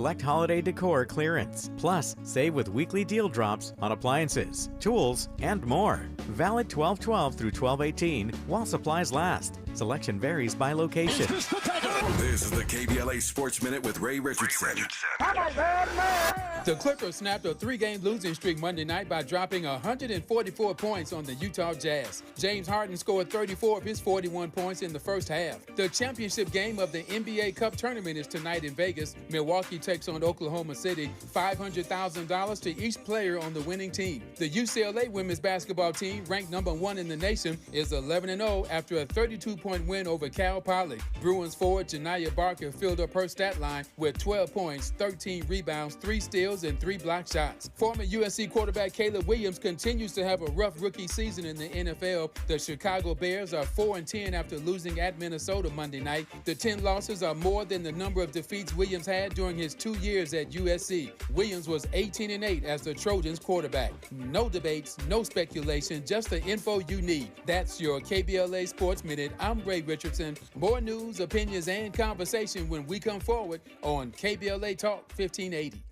Select holiday decor clearance. Plus, save with weekly deal drops on appliances, tools, and more. Valid 12/12 through 12/18 while supplies last. Selection varies by location. This is the KBLA Sports Minute with Ray Richardson. The Clippers snapped a 3-game losing streak Monday night by dropping 144 points on the Utah Jazz. James Harden scored 34 of his 41 points in the first half. The championship game of the NBA Cup tournament is tonight in Vegas. Milwaukee takes on Oklahoma City. $500,000 to each player on the winning team. The UCLA women's basketball team, ranked number 1 in the nation, is 11-0 after a 32-point win over Cal Poly. Bruins forward Janiyah Barker filled up her stat line with 12 points, 13 rebounds, 3 steals, and 3 block shots. Former USC quarterback Caleb Williams continues to have a rough rookie season in the NFL. The Chicago Bears are 4-10 after losing at Minnesota Monday night. The 10 losses are more than the number of defeats Williams had during his 2 years at USC. Williams was 18-8 as the Trojans quarterback. No debates, no speculation, just the info you need. That's your KBLA Sports Minute. I'm Ray Richardson. More news, opinions, and conversation when we come forward on KBLA Talk 1580.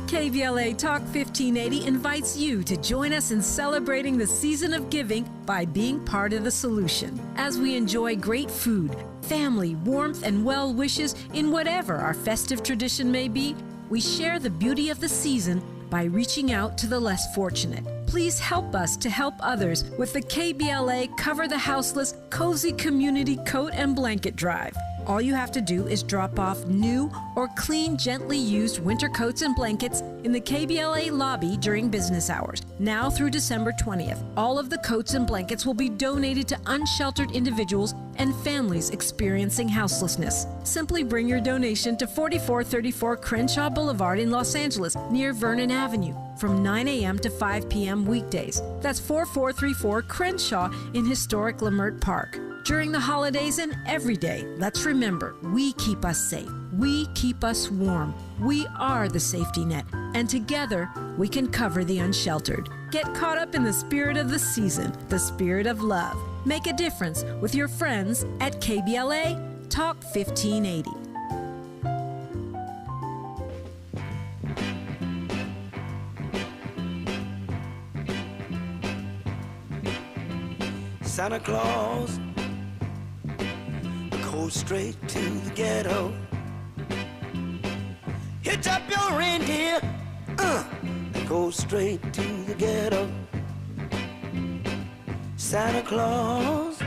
KBLA Talk 1580 invites you to join us in celebrating the season of giving by being part of the solution. As we enjoy great food, family, warmth, and well wishes in whatever our festive tradition may be, we share the beauty of the season by reaching out to the less fortunate. Please help us to help others with the KBLA Cover the Houseless Cozy Community Coat and Blanket Drive. All you have to do is drop off new or clean, gently used winter coats and blankets in the KBLA lobby during business hours. Now through December 20th, all of the coats and blankets will be donated to unsheltered individuals and families experiencing houselessness. Simply bring your donation to 4434 Crenshaw Boulevard in Los Angeles, near Vernon Avenue, from 9 a.m. to 5 p.m. weekdays. That's 4434 Crenshaw in historic Leimert Park. During the holidays and every day, let's remember, we keep us safe. We keep us warm. We are the safety net. And together, we can cover the unsheltered. Get caught up in the spirit of the season, the spirit of love. Make a difference with your friends at KBLA Talk 1580. Santa Claus goes straight to the ghetto. Hitch up your reindeer, and go straight to the ghetto. Santa Claus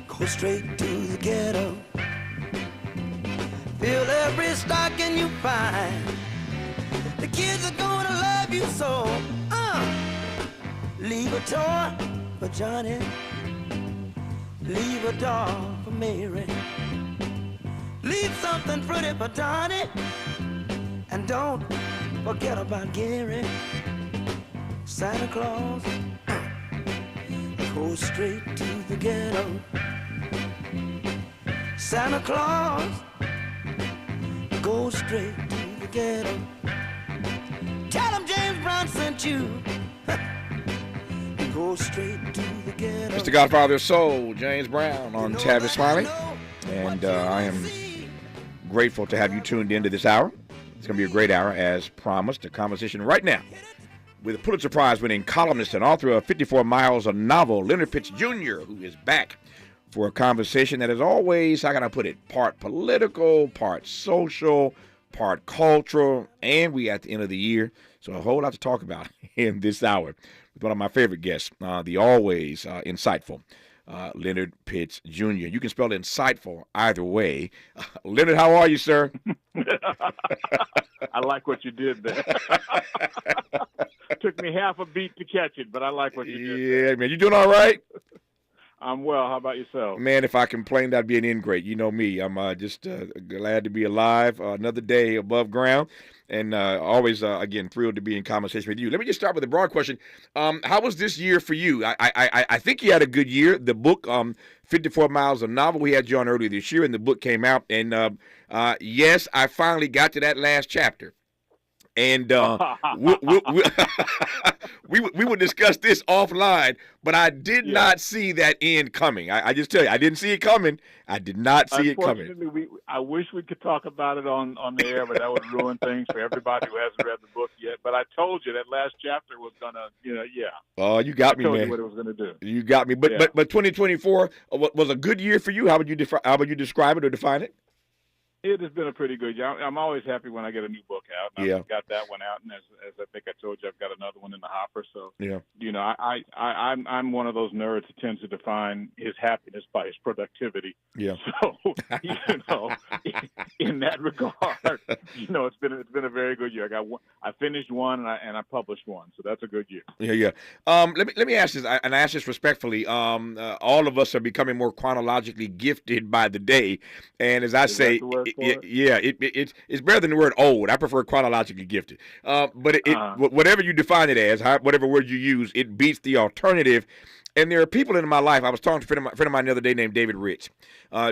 goes straight to the ghetto. Fill every stocking you find. The kids are gonna love you so. Leave a toy for Johnny, leave a doll for Mary, leave something pretty for Donnie, and don't forget about Gary. Santa Claus goes straight to the ghetto. Santa Claus goes straight to the ghetto. Tell him James Brown sent you. Go straight to the ghetto. Mr. Godfather of Soul, James Brown on Tavis, Smiley. And I am grateful to have you tuned into this hour. It's going to be a great hour, as promised. A conversation right now with a Pulitzer Prize-winning columnist and author of 54 Miles, a novel, Leonard Pitts Jr., who is back for a conversation that is always, how can I put it, part political, part social, part cultural, and we at the end of the year. So a whole lot to talk about in this hour with one of my favorite guests, the always insightful Leonard Pitts Jr. You can spell insightful either way. Leonard, how are you, sir? I like what you did there. Took me half a beat to catch it, but I like what you did. Yeah, man. You doing all right? I'm well. How about yourself? Man, if I complained, I'd be an ingrate. You know me. I'm just glad to be alive. Another day above ground. And always, again, thrilled to be in conversation with you. Let me just start with a broad question. How was this year for you? I think you had a good year. The book, 54 Miles, a novel, we had you on earlier this year, and the book came out. And, yes, I finally got to that last chapter. And we would discuss this offline, but I did not see that end coming. I just tell you, I didn't see it coming. I did not see it coming. Unfortunately, I wish we could talk about it on the air, but that would ruin things for everybody who hasn't read the book yet. But I told you that last chapter was gonna, Oh, you got me, man. I told you what it was gonna do. You got me. But 2024 was a good year for you. How would you describe it or define it? It has been a pretty good year. I'm always happy when I get a new book out. And I've got that one out, and as I think I told you, I've got another one in the hopper. So, I'm one of those nerds that tends to define his happiness by his productivity. Yeah. So, in that regard, it's been a very good year. I finished one and I published one, so that's a good year. Yeah. Let me ask this, and I ask this respectfully. All of us are becoming more chronologically gifted by the day, and as I say. It's better than the word old. I prefer chronologically gifted. But whatever you define it as, whatever word you use, it beats the alternative. And there are people in my life. I was talking to a friend of mine the other day named David Rich.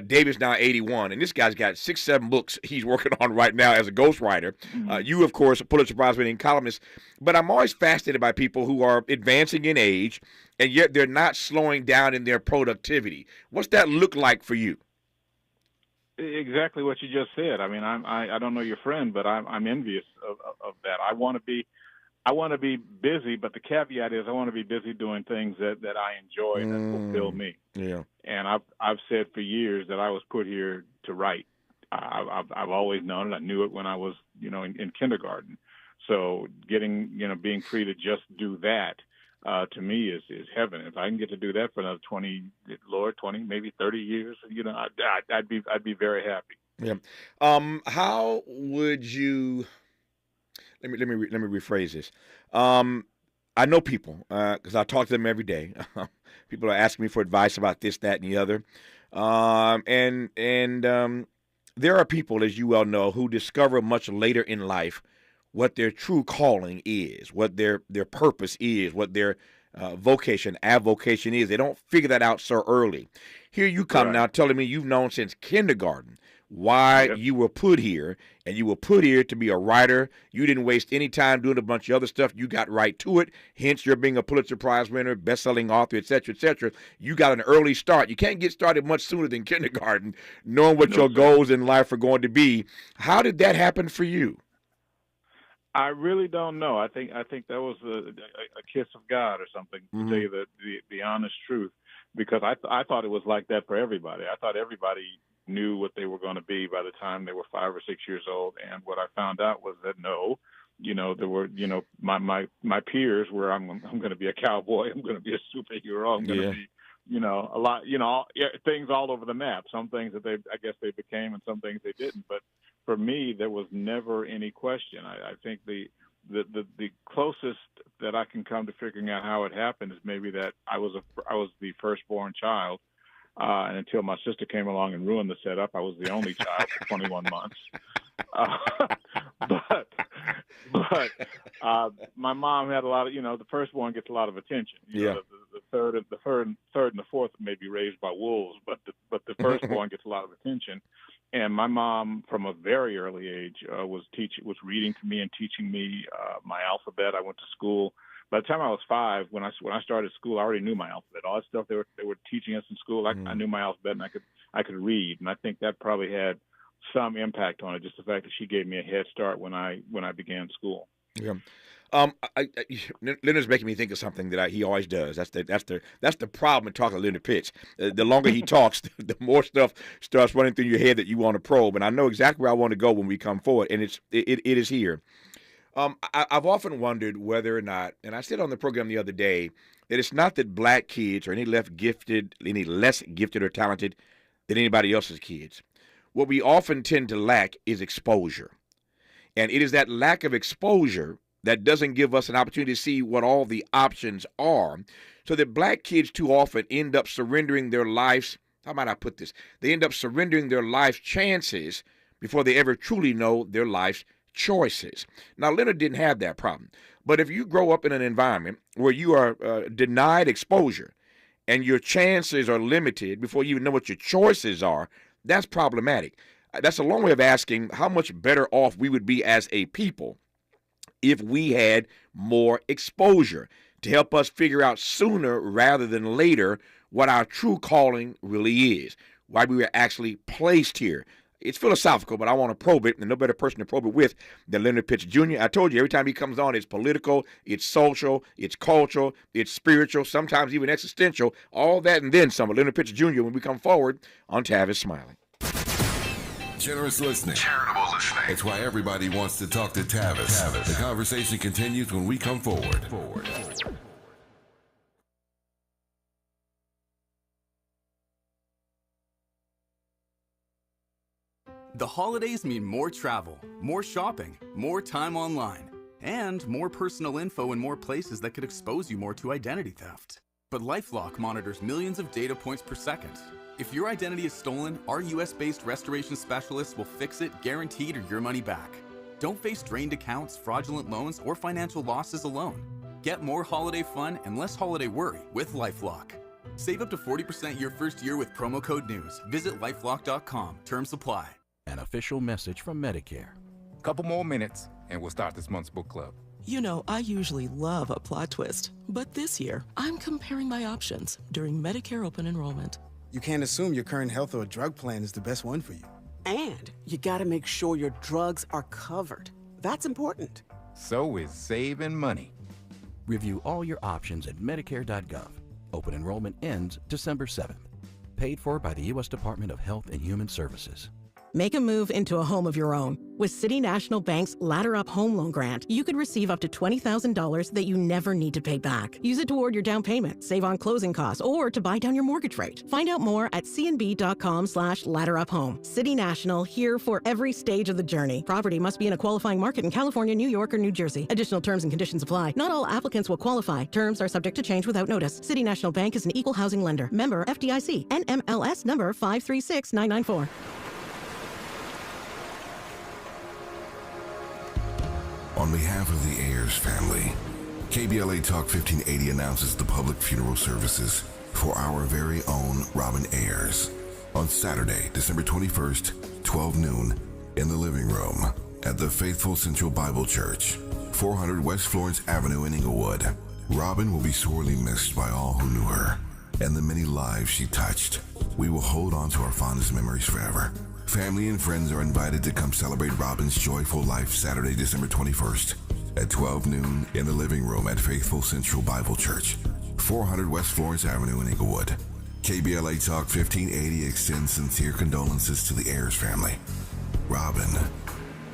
David's now 81, and this guy's got 6-7 books he's working on right now as a ghostwriter. You, of course, a Pulitzer Prize-winning columnist. But I'm always fascinated by people who are advancing in age, and yet they're not slowing down in their productivity. What's that look like for you? Exactly what you just said. I mean, I don't know your friend, but I'm envious of that. I want to be busy, but the caveat is I want to be busy doing things that I enjoy and that fulfill me. Yeah. And I've said for years that I was put here to write. I've always known it. I knew it when I was in kindergarten. So being free to just do that. To me is heaven. If I can get to do that for another 20, maybe 30 years, I'd be very happy. Yeah. How would you? Let me rephrase this. I know people because I talk to them every day. People are asking me for advice about this, that, and the other. There are people, as you well know, who discover much later in life what their true calling is, what their purpose is, what their avocation is. They don't figure that out so early. Here you come now telling me you've known since kindergarten why you were put here, and you were put here to be a writer. You didn't waste any time doing a bunch of other stuff. You got right to it. Hence, you're being a Pulitzer Prize winner, best-selling author, et cetera, et cetera. You got an early start. You can't get started much sooner than kindergarten, knowing what your goals in life are going to be. How did that happen for you? I really don't know. I think that was a kiss of God or something, to tell you the honest truth, because I thought it was like that for everybody. I thought everybody knew what they were going to be by the time they were 5 or 6 years old. And what I found out was that no, there were, my peers were, I'm going to be a cowboy. I'm going to be a superhero. I'm going to be, a lot, things all over the map. Some things that I guess they became and some things they didn't. But for me, there was never any question. I think the closest that I can come to figuring out how it happened is maybe that I was the firstborn child, and until my sister came along and ruined the setup, I was the only child for 21 months. But my mom had a lot of, the firstborn gets a lot of attention. The third and the fourth may be raised by wolves, but the firstborn gets a lot of attention. And my mom, from a very early age, was reading to me and teaching me my alphabet. I went to school. By the time I was 5, when I started school, I already knew my alphabet. All that stuff they were teaching us in school, I knew my alphabet and I could read. And I think that probably had some impact on it, just the fact that she gave me a head start when I began school. Yeah. Leonard's making me think of something that he always does. That's the problem with talking to Leonard Pitts. The longer he talks, the more stuff starts running through your head that you want to probe. And I know exactly where I want to go when we come forward, and it is here. I've often wondered whether or not, and I said on the program the other day, that it's not that black kids are any less gifted or talented than anybody else's kids. What we often tend to lack is exposure. And it is that lack of exposure that doesn't give us an opportunity to see what all the options are, so that black kids too often end up surrendering their lives. How might I put this? They end up surrendering their life chances before they ever truly know their life's choices. Now, Leonard didn't have that problem. But if you grow up in an environment where you are denied exposure and your chances are limited before you even know what your choices are, that's problematic. That's a long way of asking how much better off we would be as a people if we had more exposure to help us figure out sooner rather than later what our true calling really is, why we were actually placed here. It's philosophical, but I want to probe it, and no better person to probe it with than Leonard Pitts Jr. I told you, every time he comes on, it's political, it's social, it's cultural, it's spiritual, sometimes even existential, all that and then some. Leonard Pitts Jr. when we come forward on Tavis Smiley. Generous listening. Charitable listening. It's why everybody wants to talk to Tavis. The conversation continues when we come forward. The holidays mean more travel, more shopping, more time online, and more personal info in more places that could expose you more to identity theft. But LifeLock monitors millions of data points per second. If your identity is stolen, our US-based restoration specialists will fix it, guaranteed, or your money back. Don't face drained accounts, fraudulent loans, or financial losses alone. Get more holiday fun and less holiday worry with LifeLock. Save up to 40% your first year with promo code NEWS. Visit lifelock.com. Terms apply. An official message from Medicare. Couple more minutes, and we'll start this month's book club. You know, I usually love a plot twist, but this year, I'm comparing my options during Medicare open enrollment. You can't assume your current health or drug plan is the best one for you. And you gotta make sure your drugs are covered. That's important. So is saving money. Review all your options at Medicare.gov. Open enrollment ends December 7th. Paid for by the U.S. Department of Health and Human Services. Make a move into a home of your own. With City National Bank's Ladder Up Home Loan Grant, you could receive up to $20,000 that you never need to pay back. Use it toward your down payment, save on closing costs, or to buy down your mortgage rate. Find out more at cnb.com/ladderuphome. City National, here for every stage of the journey. Property must be in a qualifying market in California, New York, or New Jersey. Additional terms and conditions apply. Not all applicants will qualify. Terms are subject to change without notice. City National Bank is an equal housing lender. Member FDIC. NMLS number 536994. On behalf of the Ayers family, KBLA Talk 1580 announces the public funeral services for our very own Robin Ayers on Saturday, December 21st, 12 noon, in the living room at the Faithful Central Bible Church, 400 West Florence Avenue in Inglewood. Robin will be sorely missed by all who knew her and the many lives she touched. We will hold on to our fondest memories forever. Family and friends are invited to come celebrate Robin's joyful life Saturday, December 21st at 12 noon in the living room at Faithful Central Bible Church, 400 West Florence Avenue in Inglewood. KBLA Talk 1580 extends sincere condolences to the Ayers family. Robin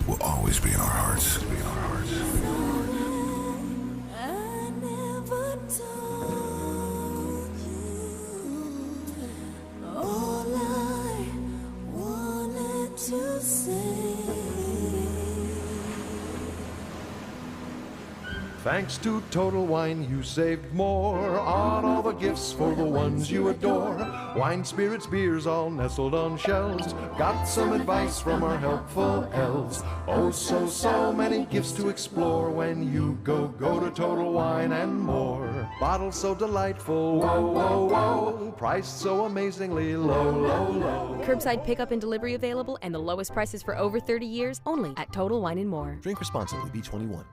will always be in our hearts. Thanks to Total Wine, you saved more on all the gifts for the ones you adore. Wine, spirits, beers, all nestled on shelves. Got some advice from our helpful elves. Oh, so many gifts to explore when you go to Total Wine and More. Bottles so delightful, whoa. Priced so amazingly low. Curbside pickup and delivery available, and the lowest prices for over 30 years only at Total Wine and More. Drink responsibly, B21.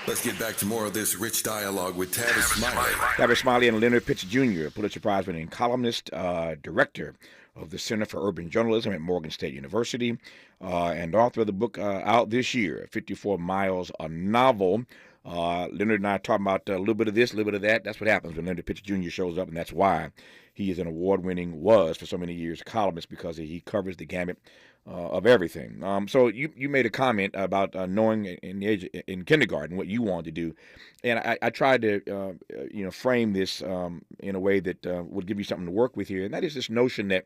Let's get back to more of this rich dialogue with Tavis Smiley. Tavis Smiley and Leonard Pitts Jr., Pulitzer Prize-winning columnist, director of the Center for Urban Journalism at Morgan State University, and author of the book out this year, 54 Miles, a novel. Leonard and I are talking about a little bit of this, a little bit of that. That's what happens when Leonard Pitts Jr. shows up, and that's why he is an was for so many years, columnist, because he covers the gamut of everything. So you made a comment about knowing in kindergarten what you wanted to do, and I tried to frame this in a way that would give you something to work with here, and that is this notion that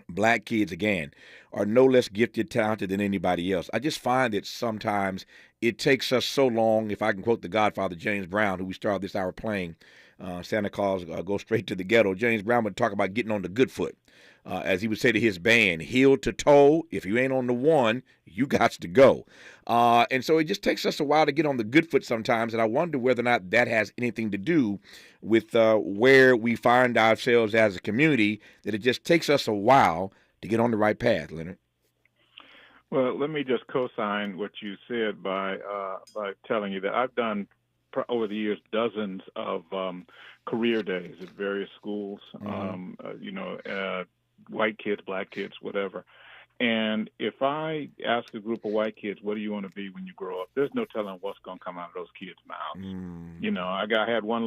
black kids, again, are no less gifted, talented than anybody else. I just find that sometimes it takes us so long, if I can quote the Godfather, James Brown, who we started this hour playing, Santa Claus Goes Straight to the Ghetto. James Brown would talk about getting on the good foot. As he would say to his band, heel to toe, if you ain't on the one, you got to go. And so it just takes us a while to get on the good foot sometimes, and I wonder whether or not that has anything to do with where we find ourselves as a community, that it just takes us a while to get on the right path, Leonard. Well, let me just co-sign what you said by telling you that I've done over the years dozens of career days at various schools. White kids, black kids, whatever. And if I ask a group of white kids, what do you want to be when you grow up? There's no telling what's going to come out of those kids' mouths. I had one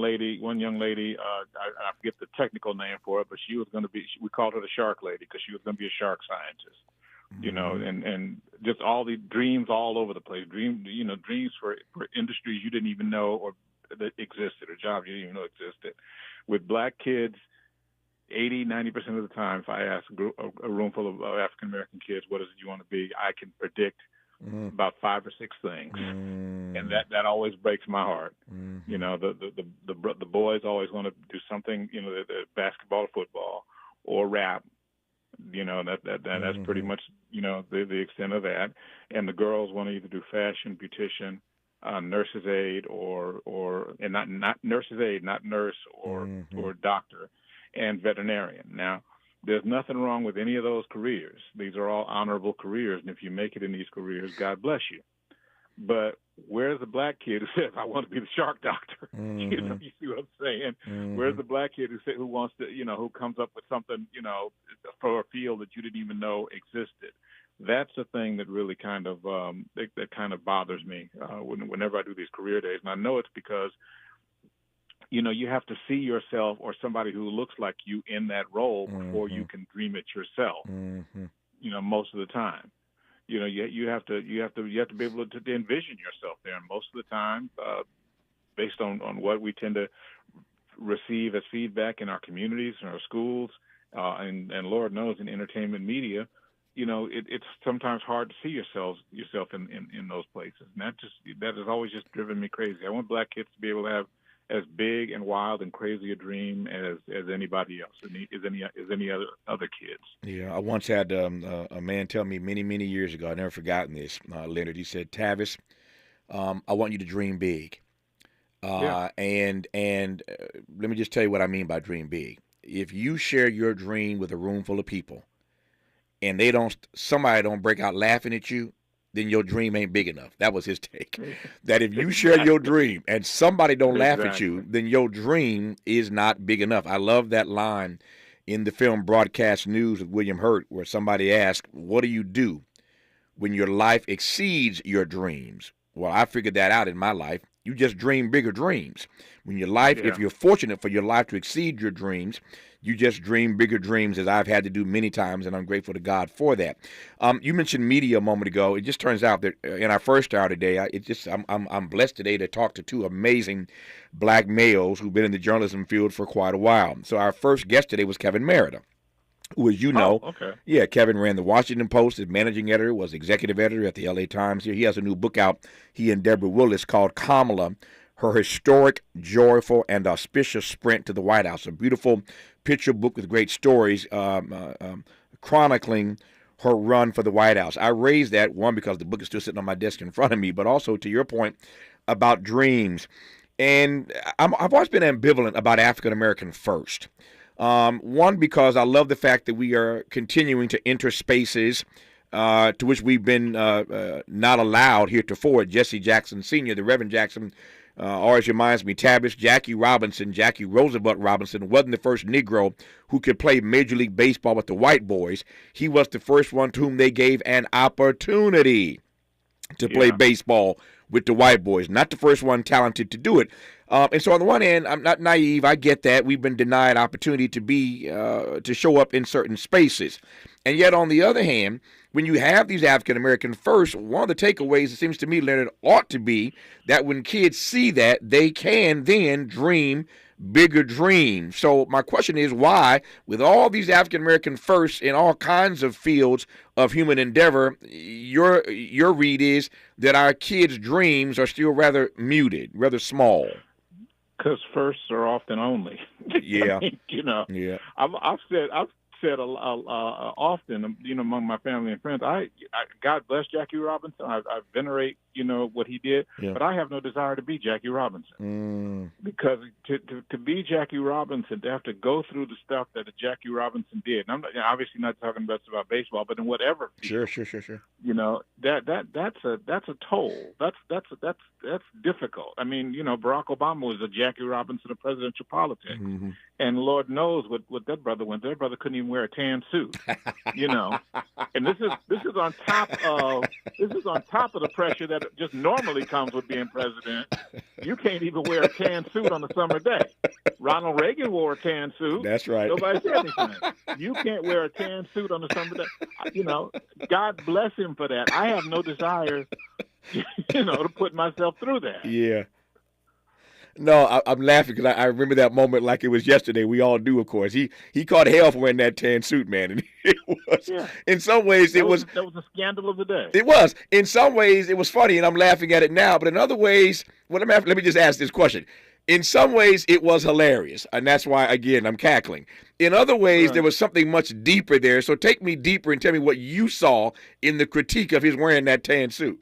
young lady, I forget the technical name for it, but she was going to be, we called her the shark lady because she was going to be a shark scientist. And just all the dreams all over the place. Dreams for industries you didn't even know or that existed, or jobs you didn't even know existed. With black kids, 80-90% of the time, if I ask a room full of African American kids, what is it you want to be, I can predict about 5 or 6 things, and that always breaks my heart. The boys always want to do something, basketball, or football, or rap. That's pretty much the extent of that. And the girls want to either do fashion, beautician, nurse's aide, or not nurse's aide, not nurse, or doctor, and veterinarian. Now, there's nothing wrong with any of those careers. These are all honorable careers, and if you make it in these careers, God bless you. But where's the black kid who says, I want to be the shark doctor? You see what I'm saying? Where's the black kid who wants to, who comes up with something, for a field that you didn't even know existed? That's the thing that really kind of that kind of bothers me whenever I do these career days. And I know it's because you have to see yourself or somebody who looks like you in that role before you can dream it yourself. Most of the time, you have to be able to envision yourself there. And most of the time, based on what we tend to receive as feedback in our communities and our schools, and Lord knows in entertainment media, it's sometimes hard to see yourself in those places. And that has always just driven me crazy. I want black kids to be able to have as big and wild and crazy a dream as anybody else, as any other kids. Yeah, I once had a man tell me many years ago. I've never forgotten this, Leonard. He said, "Tavis, I want you to dream big." And let me just tell you what I mean by dream big. If you share your dream with a room full of people, and somebody don't break out laughing at you, then your dream ain't big enough. That was his take. That if you share your dream and somebody don't laugh at you, then your dream is not big enough. I love that line in the film Broadcast News with William Hurt, where somebody asked, what do you do when your life exceeds your dreams? Well, I figured that out in my life. You just dream bigger dreams. When your life, if you're fortunate for your life to exceed your dreams, you just dream bigger dreams, as I've had to do many times, and I'm grateful to God for that. You mentioned media a moment ago. It just turns out that in our first hour today, I'm blessed today to talk to 2 amazing black males who've been in the journalism field for quite a while. So our first guest today was Kevin Merida, who, as you know, Kevin ran the Washington Post as managing editor, was executive editor at the LA Times. He has a new book out, he and Deborah Willis, called Kamala, Her Historic, Joyful, and Auspicious Sprint to the White House. A beautiful picture book with great stories chronicling her run for the White House. I raised that, one, because the book is still sitting on my desk in front of me, but also to your point about dreams. And I've always been ambivalent about African American first. One, because I love the fact that we are continuing to enter spaces to which we've been not allowed heretofore. Jesse Jackson Sr., the Reverend Jackson, always reminds me, Tavis, Jackie Roosevelt Robinson, wasn't the first Negro who could play Major League Baseball with the white boys. He was the first one to whom they gave an opportunity to play baseball with the white boys. Not the first one talented to do it. And so on the one hand, I'm not naive. I get that. We've been denied opportunity to show up in certain spaces. And yet, on the other hand, when you have these African-American first, one of the takeaways, it seems to me, Leonard, ought to be that when kids see that, they can then dream bigger dreams. So my question is, why, with all these African-American firsts in all kinds of fields of human endeavor, your read is that our kids' dreams are still rather muted, rather small? Because firsts are often only. Yeah. I've said often, among my family and friends, I God bless Jackie Robinson. I venerate, what he did, but I have no desire to be Jackie Robinson. Because to be Jackie Robinson, to have to go through the stuff that Jackie Robinson did, and I'm not, obviously not talking about baseball, but in whatever field, Sure. That's a toll. That's difficult. I mean, Barack Obama was a Jackie Robinson of presidential politics, and Lord knows what that brother went. That brother couldn't even wear a tan suit, And this is on top of the pressure that just normally comes with being president. You can't even wear a tan suit on a summer day. Ronald Reagan wore a tan suit. That's right. Nobody said anything. You can't wear a tan suit on a summer day. God bless him for that. I have no desire, to put myself through that. Yeah. No, I'm laughing because I remember that moment like it was yesterday. We all do, of course. He caught hell for wearing that tan suit, man. And it was, in some ways, that was a scandal of the day. It was. In some ways, it was funny, and I'm laughing at it now. But in other ways, let me just ask this question. In some ways, it was hilarious, and that's why, again, I'm cackling. In other ways, there was something much deeper there. So take me deeper and tell me what you saw in the critique of his wearing that tan suit.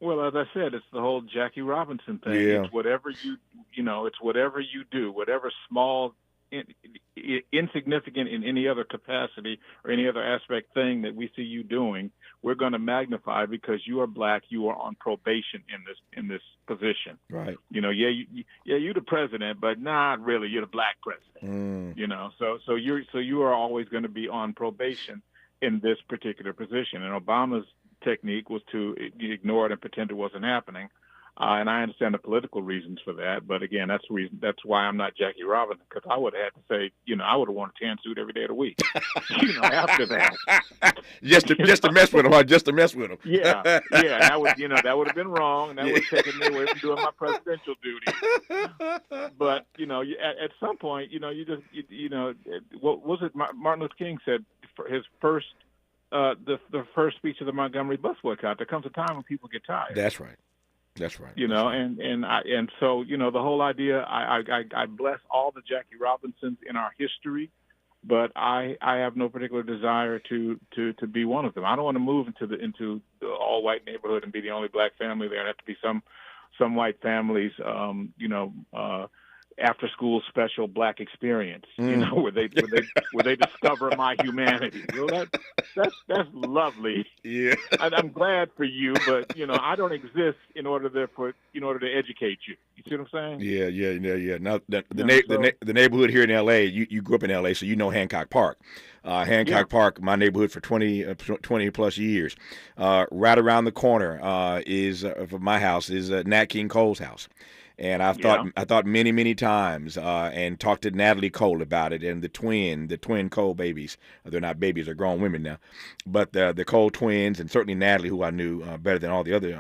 Well, as I said, it's the whole Jackie Robinson thing. Yeah. It's whatever it's whatever you do, whatever small, insignificant in any other capacity or any other aspect thing that we see you doing, we're going to magnify because you are black. You are on probation in this position. Right. You're the president, but not really. You're the black president. So you are always going to be on probation in this particular position. And Obama's technique was to ignore it and pretend it wasn't happening. And I understand the political reasons for that. But again, that's why I'm not Jackie Robinson, because I would have had to say, I would have worn a tan suit every day of the week, after that. just to mess with him, huh? Just to mess with him. Yeah. That would have been wrong. And that would have taken me away from doing my presidential duty. But, at some point, what was it Martin Luther King said for his first, the first speech of the Montgomery bus boycott? There comes a time when people get tired. That's right. And so the whole idea. I bless all the Jackie Robinsons in our history, but I have no particular desire to be one of them. I don't want to move into the all white neighborhood and be the only black family there. There have to be some white families, after school special black experience, where they discover my humanity. That's lovely. Yeah. I'm glad for you, but I don't exist in order to educate you. You see what I'm saying? Yeah. Now the neighborhood here in L.A. You grew up in L.A., so you know Hancock Park. Hancock Park, my neighborhood for 20 plus years. Right around the corner from my house is Nat King Cole's house. And I thought many times and talked to Natalie Cole about it and the twin Cole babies. They're not babies; they're grown women now. But the Cole twins and certainly Natalie, who I knew better than all the other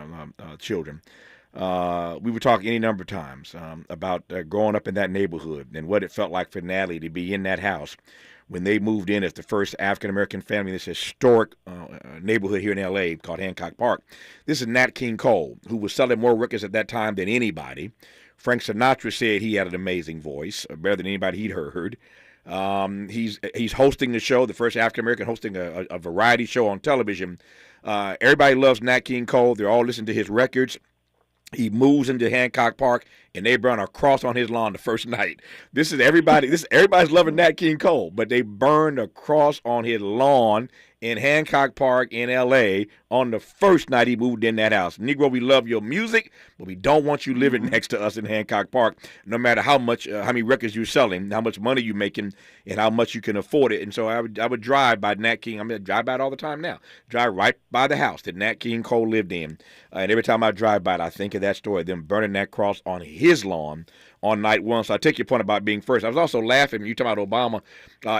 children. We would talk any number of times about growing up in that neighborhood and what it felt like for Natalie to be in that house when they moved in as the first African-American family in this historic neighborhood here in L.A. called Hancock Park. This is Nat King Cole, who was selling more records at that time than anybody. Frank Sinatra said he had an amazing voice, better than anybody he'd heard. He's hosting the show, the first African-American hosting a variety show on television. Everybody loves Nat King Cole. They're all listening to his records. He moves into Hancock Park, and they burn a cross on his lawn the first night. Everybody's loving Nat King Cole, but they burned a cross on his lawn in Hancock Park in L.A. on the first night he moved in that house. Negro, we love your music, but we don't want you living next to us in Hancock Park, no matter how many records you're selling, how much money you're making, and how much you can afford it. And so I would drive by Nat King. I drive by it all the time now. Drive right by the house that Nat King Cole lived in. And every time I drive by it, I think of that story, them burning that cross on his lawn on night one. So I take your point about being first. I was also laughing when you talking about Obama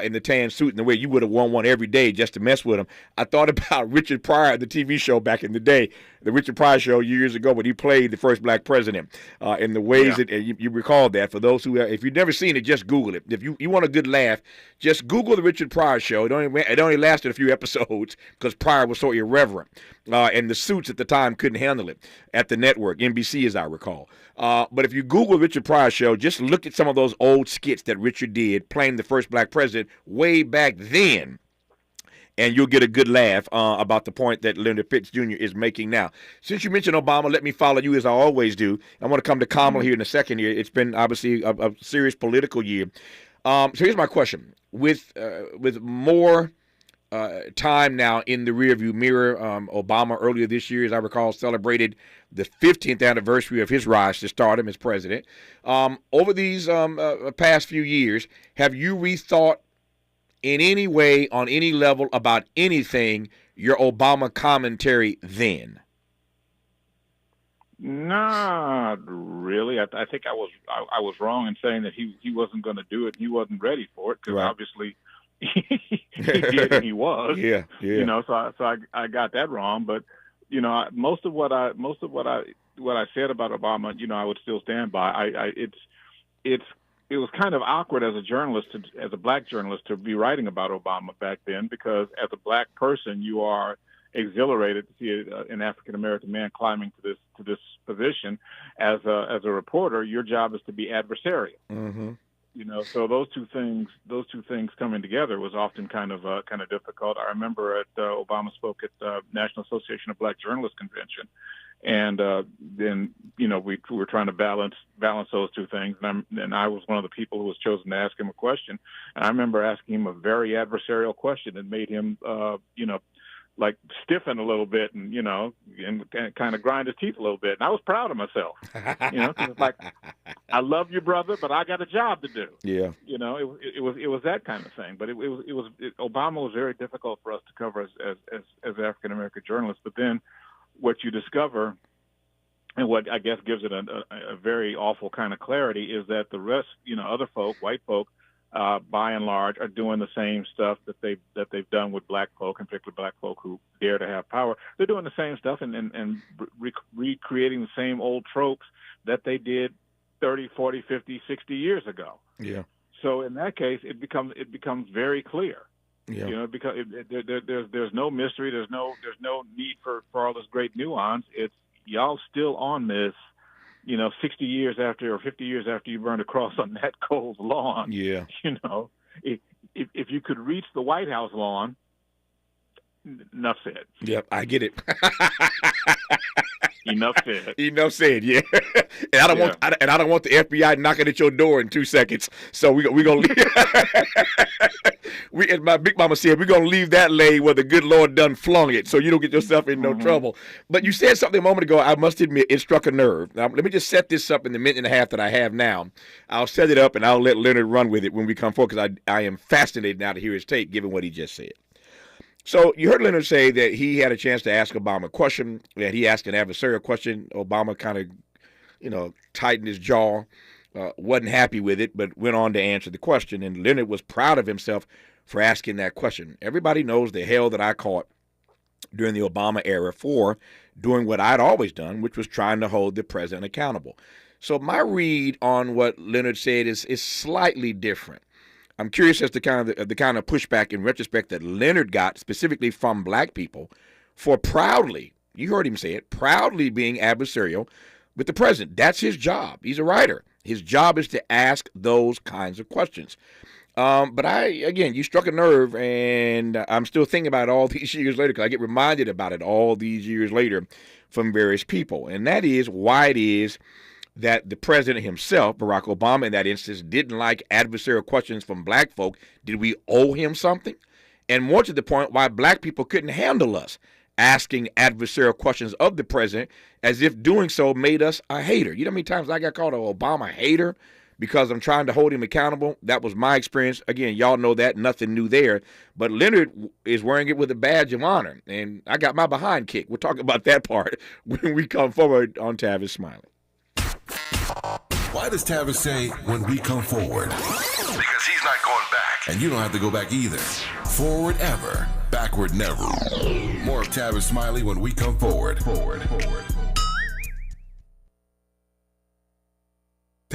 in the tan suit and the way you would have worn one every day just to mess with him. I thought about Richard Pryor, the TV show back in the day, the Richard Pryor show years ago when he played the first black president, in the ways that you recall that. For those who, if you've never seen it, just Google it. If you want a good laugh, just Google the Richard Pryor show. It only lasted a few episodes because Pryor was so irreverent. And the suits at the time couldn't handle it at the network, NBC as I recall. But if you Google Richard Pryor show, just look at some of those old skits that Richard did playing the first black president way back then, and you'll get a good laugh about the point that Leonard Pitts Jr. is making now. Since you mentioned Obama, let me follow you as I always do. I want to come to Kamala here in a second here. It's been obviously a serious political year. So here's my question. With more time now in the rearview mirror, Obama earlier this year, as I recall, celebrated the 15th anniversary of his rise to stardom as president. Over these past few years, have you rethought in any way, on any level, about anything, your Obama commentary then? Not really. I think I was wrong in saying that he wasn't going to do it. He wasn't ready for it because obviously he did and he was. Yeah. You know, so I got that wrong. But you know, most of what I said about Obama, you know, I would still stand by. It was kind of awkward as a journalist, as a black journalist, to be writing about Obama back then, because as a black person, you are exhilarated to see an African American man climbing to this position. As a reporter, your job is to be adversarial. Mm-hmm. You know, so those two things coming together was often kind of difficult. I remember Obama spoke at the National Association of Black Journalists Convention, and then you know we were trying to balance those two things, and I was one of the people who was chosen to ask him a question. And I remember asking him a very adversarial question that made him you know, like stiffen a little bit and, you know, and kind of grind his teeth a little bit. And I was proud of myself, you know, 'cause it's like, I love you, brother, but I got a job to do. Yeah. You know, it was that kind of thing. But Obama was very difficult for us to cover as African-American journalists. But then what you discover, and what I guess gives it a very awful kind of clarity, is that the rest, you know, other folk, white folk, by and large, are doing the same stuff that they've done with black folk, and particularly black folk who dare to have power. They're doing the same stuff and recreating the same old tropes that they did 30, 40, 50, 60 years ago. Yeah. So in that case, it becomes very clear. Yeah. You know, because there's no mystery, there's no need for all this great nuance. It's y'all still on this, you know, 60 years after or 50 years after you burned a cross on Nat Cole's lawn. Yeah. You know, if you could reach the White House lawn, enough said. Yep, I get it. Enough said. Enough said. Yeah. And I don't want the FBI knocking at your door in 2 seconds. So we gonna leave. As my big mama said, we're gonna leave that lay where the good Lord done flung it, so you don't get yourself in no trouble. But you said something a moment ago. I must admit, it struck a nerve. Now let me just set this up in the minute and a half that I have now. I'll set it up and I'll let Leonard run with it when we come forward, because I am fascinated now to hear his take, given what he just said. So you heard Leonard say that he had a chance to ask Obama a question, that he asked an adversarial question. Obama kind of, you know, tightened his jaw, wasn't happy with it, but went on to answer the question. And Leonard was proud of himself for asking that question. Everybody knows the hell that I caught during the Obama era for doing what I'd always done, which was trying to hold the president accountable. So my read on what Leonard said is slightly different. I'm curious as to the kind of pushback in retrospect that Leonard got specifically from black people for proudly, you heard him say it, proudly being adversarial with the president. That's his job. He's a writer. His job is to ask those kinds of questions. But you struck a nerve, and I'm still thinking about it all these years later, because I get reminded about it all these years later from various people. And that is why it is that the president himself, Barack Obama in that instance, didn't like adversarial questions from black folk. Did we owe him something? And more to the point, why black people couldn't handle us asking adversarial questions of the president, as if doing so made us a hater. You know how many times I got called an Obama hater because I'm trying to hold him accountable? That was my experience. Again, y'all know that, nothing new there. But Leonard is wearing it with a badge of honor, and I got my behind kicked. We'll talk about that part when we come forward on Tavis Smiley. Why does Tavis say, when we come forward? Because he's not going back. And you don't have to go back either. Forward ever, backward never. More of Tavis Smiley when we come forward.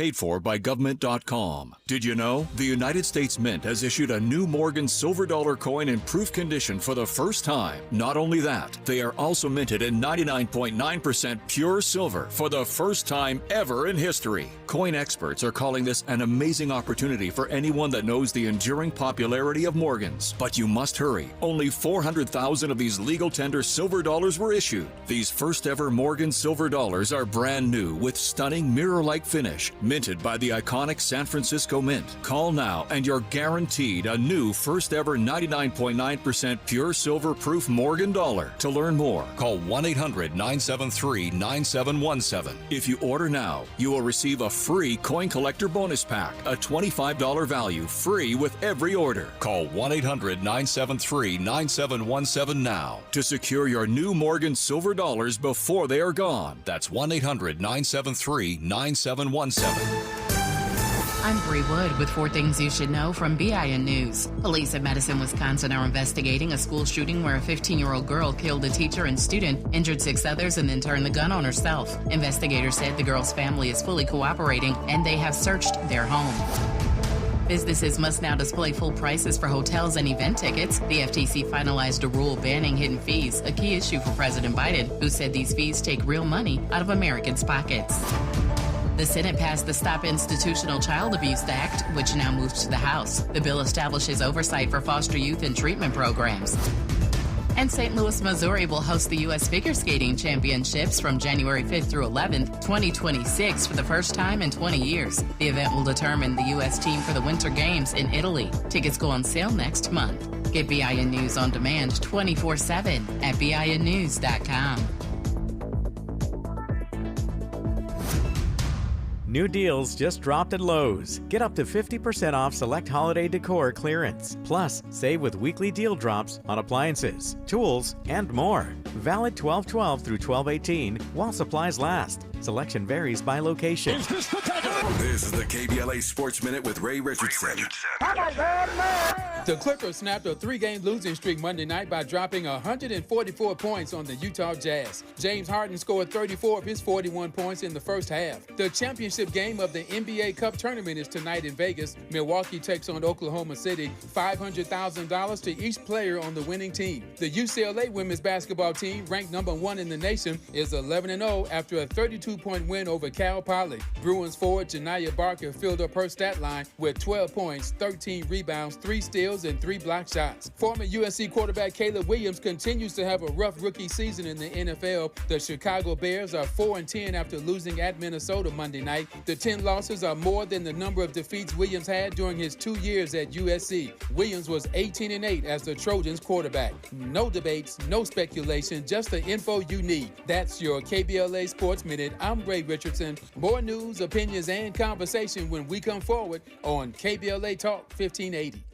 paid for by government.com. Did you know the United States Mint has issued a new Morgan silver dollar coin in proof condition for the first time? Not only that, they are also minted in 99.9% pure silver for the first time ever in history. Coin experts are calling this an amazing opportunity for anyone that knows the enduring popularity of Morgans. But you must hurry. Only 400,000 of these legal tender silver dollars were issued. These first ever Morgan silver dollars are brand new with stunning mirror-like finish, minted by the iconic San Francisco Mint. Call now and you're guaranteed a new first ever 99.9% pure silver proof Morgan dollar. To learn more, call 1-800-973-9717. If you order now, you will receive a free coin collector bonus pack, a $25 value, free with every order. Call 1-800-973-9717 now to secure your new Morgan silver dollars before they are gone. That's 1-800-973-9717. I'm Bree Wood with 4 things you should know from BIN News. Police in Madison, Wisconsin are investigating a school shooting where a 15-year-old girl killed a teacher and student, injured 6 others, and then turned the gun on herself. Investigators said the girl's family is fully cooperating and they have searched their home. Businesses must now display full prices for hotels and event tickets. The FTC finalized a rule banning hidden fees, a key issue for President Biden, who said these fees take real money out of Americans' pockets. The Senate passed the Stop Institutional Child Abuse Act, which now moves to the House. The bill establishes oversight for foster youth and treatment programs. And St. Louis, Missouri will host the U.S. Figure Skating Championships from January 5th through 11th, 2026 for the first time in 20 years. The event will determine the U.S. team for the Winter Games in Italy. Tickets go on sale next month. Get BIN News on demand 24/7 at BINnews.com. New deals just dropped at Lowe's. Get up to 50% off select holiday decor clearance. Plus, save with weekly deal drops on appliances, tools, and more. Valid 12/12 through 12/18 while supplies last. Selection varies by location. This is the KBLA Sports Minute with Ray Richardson. The Clippers snapped a 3-game losing streak Monday night by dropping 144 points on the Utah Jazz. James Harden scored 34 of his 41 points in the first half. The championship game of the NBA Cup tournament is tonight in Vegas. Milwaukee takes on Oklahoma City. $500,000 to each player on the winning team. The UCLA women's basketball team, ranked number 1 in the nation, is 11-0 after a 32-point win over Cal Poly. Bruins forward Janiyah Barker filled up her stat line with 12 points, 13 rebounds, 3 steals, and 3 block shots. Former USC quarterback Caleb Williams continues to have a rough rookie season in the NFL. The Chicago Bears are 4-10 after losing at Minnesota Monday night. The 10 losses are more than the number of defeats Williams had during his 2 years at USC. Williams was 18-8 as the Trojans quarterback. No debates, no speculation, just the info you need. That's your KBLA Sports Minute. I'm Ray Richardson. More news, opinions, and conversation when we come forward on KBLA Talk 1580.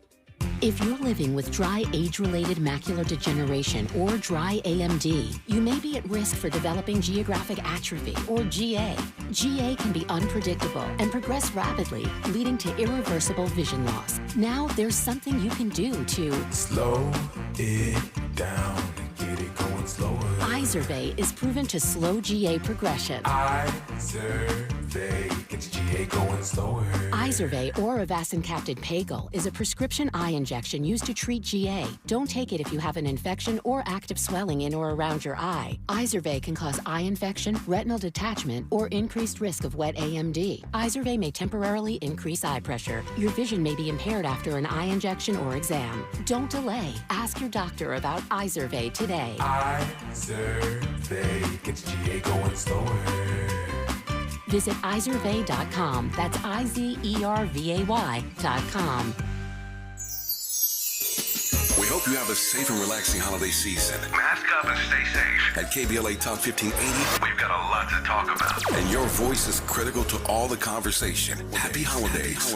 If you're living with dry age-related macular degeneration or dry AMD, you may be at risk for developing geographic atrophy or GA. GA can be unpredictable and progress rapidly, leading to irreversible vision loss. Now there's something you can do to slow it down and get it going slower. Izervay is proven to slow GA progression. Izervay gets GA going slower. Izervay or avacincaptad pagel is a prescription eye injection used to treat GA. Don't take it if you have an infection or active swelling in or around your eye. Izervay can cause eye infection, retinal detachment, or increased risk of wet AMD. Izervay may temporarily increase eye pressure. Your vision may be impaired after an eye injection or exam. Don't delay. Ask your doctor about Izervay today. Izervay gets GA going slower. Visit Izervay.com. That's IZERVAY.com. We hope you have a safe and relaxing holiday season. Mask up and stay safe. At KBLA Talk 1580, we've got a lot to talk about. And your voice is critical to all the conversation. Happy holidays.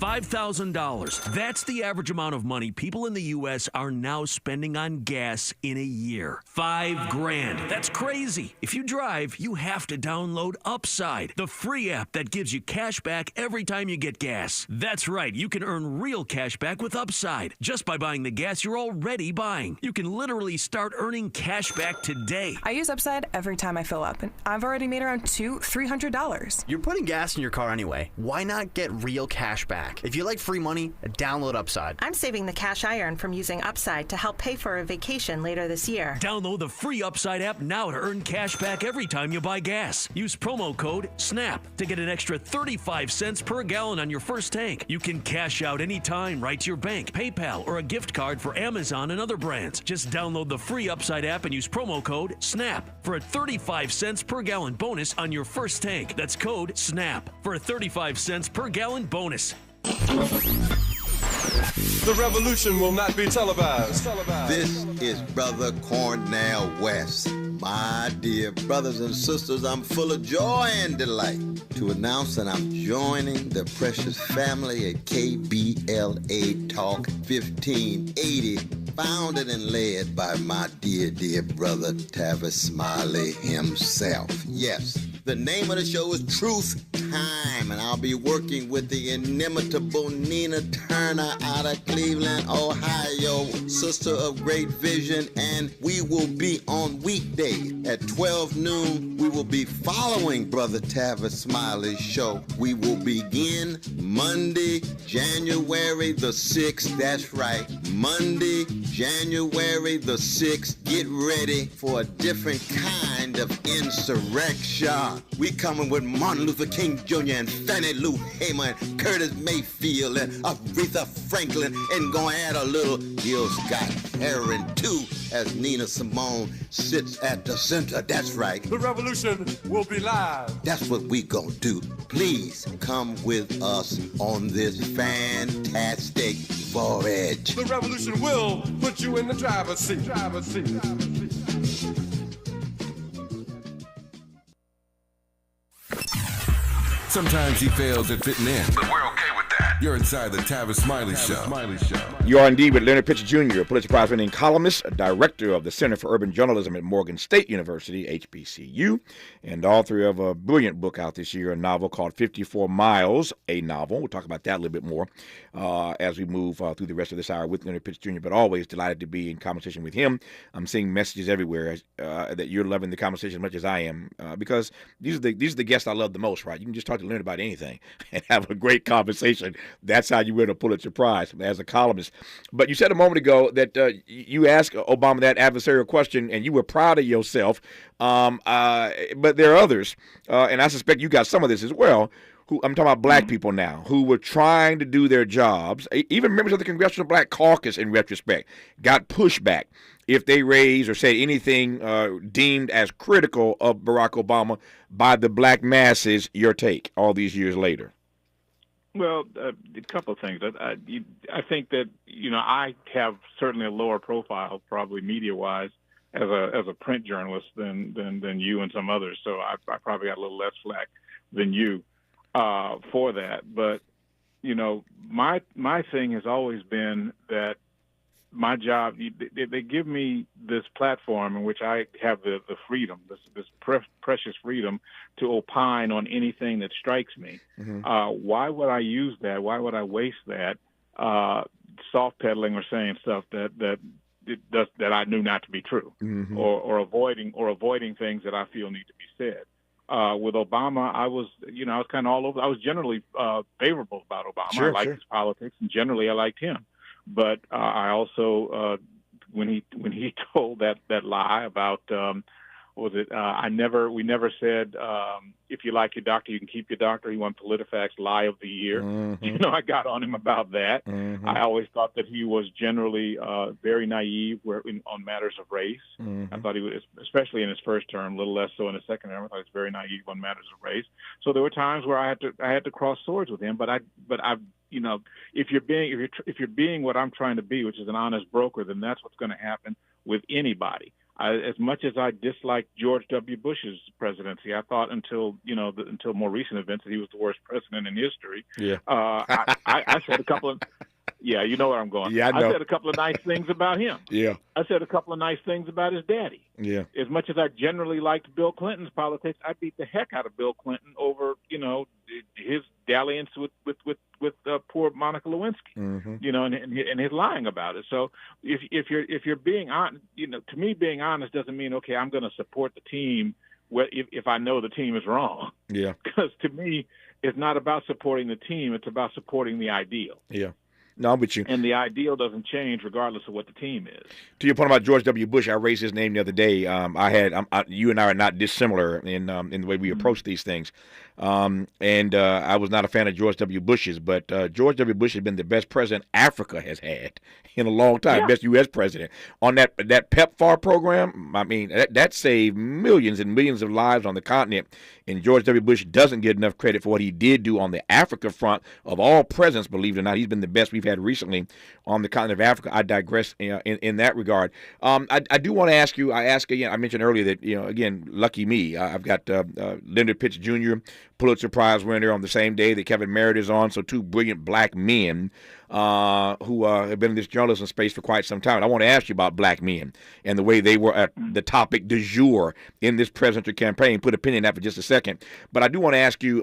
$5,000. That's the average amount of money people in the U.S. are now spending on gas in a year. $5,000. That's crazy. If you drive, you have to download Upside, the free app that gives you cash back every time you get gas. That's right. You can earn real cash back with Upside just by buying the gas you're already buying. You can literally start earning cash back today. I use Upside every time I fill up, and I've already made around $300. You're putting gas in your car anyway. Why not get real cash back? If you like free money, download Upside. I'm saving the cash I earn from using Upside to help pay for a vacation later this year. Download the free Upside app now to earn cash back every time you buy gas. Use promo code SNAP to get an extra 35 cents per gallon on your first tank. You can cash out anytime right to your bank, PayPal, or a gift card for Amazon and other brands. Just download the free Upside app and use promo code SNAP for a 35 cents per gallon bonus on your first tank. That's code SNAP for a 35 cents per gallon bonus. The revolution will not be televised. This is Brother Cornell West. My dear brothers and sisters, I'm full of joy and delight to announce that I'm joining the precious family at KBLA Talk 1580, founded and led by my dear, dear brother Tavis Smiley himself. Yes, the name of the show is Truth Time, and I'll be working with the inimitable Nina Turner out of Cleveland, Ohio, sister of great vision, and we will be on weekdays at 12 noon. We will be following Brother Tavis Smiley's show. We will begin Monday, January the 6th. That's right, Monday, January the 6th. Get ready for a different kind of insurrection. We coming with Martin Luther King Jr. and Fannie Lou Hamer and Curtis Mayfield and Aretha Franklin, and gonna add a little Gil Scott Heron too, as Nina Simone sits at the center. That's right. The revolution will be live. That's what we gonna do. Please come with us on this fantastic voyage. The revolution will put you in the driver's seat. Sometimes he fails at fitting in. But we're okay with that. You're inside the Tavis Smiley Show. You are indeed with Leonard Pitts Jr., Pulitzer Prize-winning columnist, director of the Center for Urban Journalism at Morgan State University, HBCU, and author of a brilliant book out this year, a novel called 54 Miles, a novel. We'll talk about that a little bit more as we move through the rest of this hour with Leonard Pitts Jr., but always delighted to be in conversation with him. I'm seeing messages everywhere that you're loving the conversation as much as I am, because these are the guests I love the most, right? You can just talk to Leonard about anything and have a great conversation. That's how you win a Pulitzer Prize as a columnist. But you said a moment ago that you asked Obama that adversarial question and you were proud of yourself. But there are others, and I suspect you got some of this as well, who I'm talking about black people now, who were trying to do their jobs. Even members of the Congressional Black Caucus, in retrospect, got pushback if they raised or said anything deemed as critical of Barack Obama by the black masses. Your take all these years later? Well, a couple of things. I think that, I have certainly a lower profile, probably media-wise, as a print journalist than you and some others. So I probably got a little less flack than you for that. But, my thing has always been that my job, they give me this platform in which I have the freedom, this precious freedom to opine on anything that strikes me. Mm-hmm. Why would I use that? Why would I waste that soft pedaling or saying stuff that I knew not to be true, mm-hmm. or avoiding things that I feel need to be said? With Obama, I was kind of all over. I was generally favorable about Obama. Sure, I liked his politics, and generally I liked him. But I also, when he told that lie about, we never said, if you like your doctor, you can keep your doctor. He won PolitiFact's Lie of the Year. Mm-hmm. I got on him about that. Mm-hmm. I always thought that he was generally very naive on matters of race. Mm-hmm. I thought he was, especially in his first term, a little less so in his second term. I thought he was very naive on matters of race. So there were times where I had to cross swords with him. But I if you're being what I'm trying to be, which is an honest broker, then that's what's going to happen with anybody. as much as I disliked George W. Bush's presidency, I thought until more recent events that he was the worst president in history. Yeah. I said a couple of. Yeah, you know where I'm going. Yeah, I know. I said a couple of nice things about him. Yeah. I said a couple of nice things about his daddy. Yeah. As much as I generally liked Bill Clinton's politics, I beat the heck out of Bill Clinton over, his dalliance with poor Monica Lewinsky, and his lying about it. So if you're being honest, to me, being honest doesn't mean, okay, I'm going to support the team if I know the team is wrong. Yeah. Because to me, it's not about supporting the team; it's about supporting the ideal. Yeah. No, I'm with you. And the ideal doesn't change regardless of what the team is. To your point about George W. Bush, I raised his name the other day. You and I are not dissimilar in the way we approach these things. I was not a fan of George W. Bush's, but George W. Bush has been the best president Africa has had in a long time, best U.S. president. On that PEPFAR program, I mean, that saved millions and millions of lives on the continent, and George W. Bush doesn't get enough credit for what he did do on the Africa front of all presidents, believe it or not. He's been the best we've had recently on the continent of Africa. I digress in that regard. I do want to ask you, I mentioned earlier that, again, lucky me, I've got Leonard Pitts Jr., Pulitzer Prize winner on the same day that Kevin Merritt is on, so two brilliant black men who have been in this journalism space for quite some time. And I want to ask you about black men and the way they were at the topic du jour in this presidential campaign. Put a pin in that for just a second. But I do want to ask you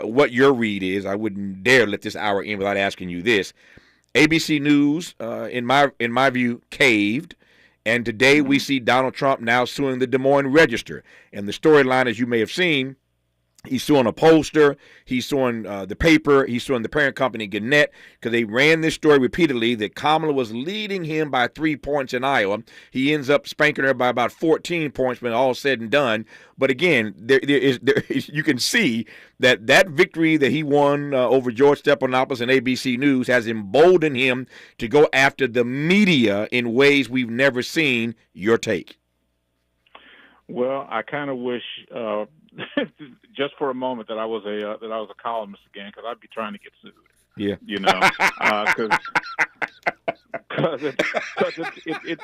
what your read is. I wouldn't dare let this hour end without asking you this. ABC News, in my view, caved. And today we see Donald Trump now suing the Des Moines Register. And the storyline, as you may have seen, he's suing a pollster, he's suing the paper, he's suing the parent company Gannett, because they ran this story repeatedly that Kamala was leading him by 3 points in Iowa. He ends up spanking her by about 14 points when all said and done. But again, there is you can see that victory that he won over George Stephanopoulos and ABC News has emboldened him to go after the media in ways we've never seen. Your take? Well, I kind of wish. Just for a moment that I was a columnist again, because I'd be trying to get sued. Yeah, because it's